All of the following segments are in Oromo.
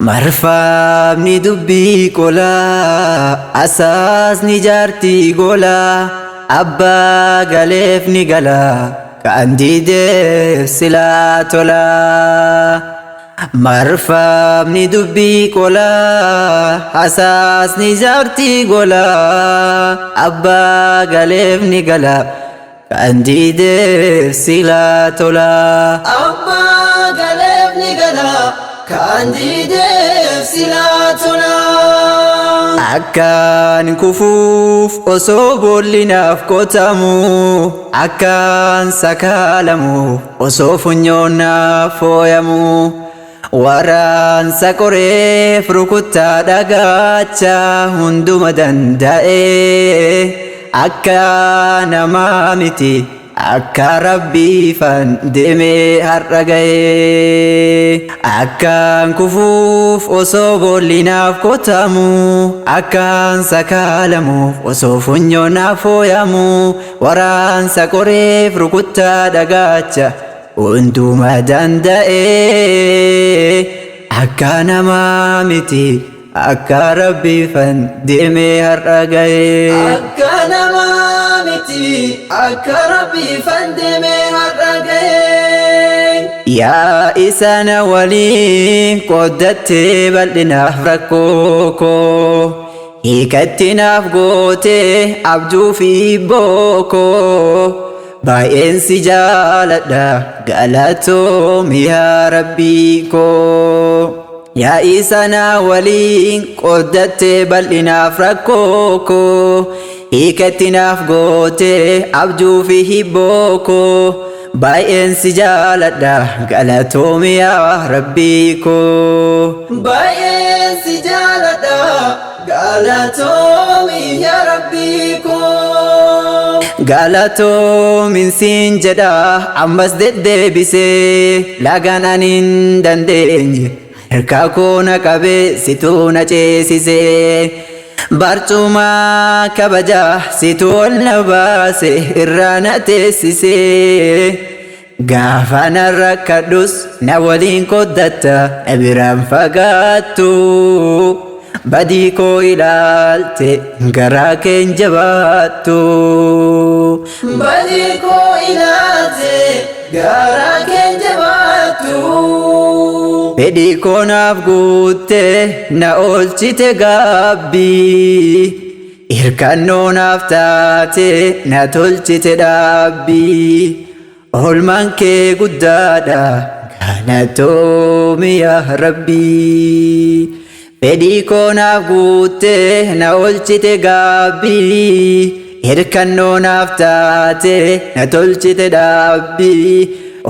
Marfamni dubbii qola asaasni jaartii gola abbaa galeef ni gala kan diideef silaa tola. Marfamni dubbii qola asaasni jaartii gola abbaa galeef ni gala kan diideef silaa tola. Abbaa galeef ni gala kan diideef silaa tola. Akkaan kufuuf osoo boolli naaf qotamu akkaan sakaalamu osoo funyoon naaf fooyamu waraansa qoreef rukuttaa dhagaacha hunduma danda'e akka namaa miti akka rabbiifan deemee har'a ga'e. Akkaan kufuuf osoo boolli naaf qotamu akkaan sakaalamuuf osoo funyoon naaf fooyamu waraansa qoreef rukuttaa dhagaacha hunduma danda'e akka namaa miti akka rabbiifan deemee har'a ga'e. Akka namaa miti akka rabbiifan deemee har'a ga'e. Yaa isa na waliin qoddattee bal'inaaf rakkoo koo hiikatti naaf gootee abjuu fi bookoo baay'een si jaaladha galatoomi yaa rabbii koo. Yaa isa na waliin qoddattee bal'inaaf rakkoo koo hiikatti naaf gootee abjuu fi bookoo baay'een si jaaladha galatoomi yaa rabbii koo. Baay'een si jaaladha galatoomi yaa rabbii koo. Galatoomin siin jedha ammas deddeebisee lagaan ani hin dandeenye harka koo na qabee situu na ceesisee barcuma kabajaa situu ol na baase irraa na teessisee gaafa na rakkadhus na waliin qoddatta na biraan fagaattu badii koo ilaalte garaa keen jabaattu. Badii koo ilaalte garaa keen jabaattu. Fedhii koo naaf guutte na oolchite gaabbii hirkannoo naaf taate na tolchite dhaabbii oolmaan kee guddaadha galatoomi yaa rabbii. Fedhii koo naaf guutte na oolchite gaabbii hirkannoo naaf taate na tolchite dhaabbii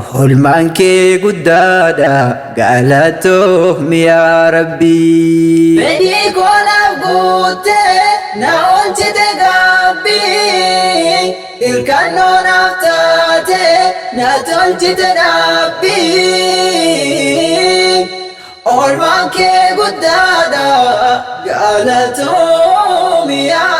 oolmaan kee guddaadha galatoomi yaa rabbii. Fedhii koo naaf guutte na oolchite gaabbii hirkannoo naaf taate na tolchite dhaabbii oolmaan kee guddaadha galatoomi yaa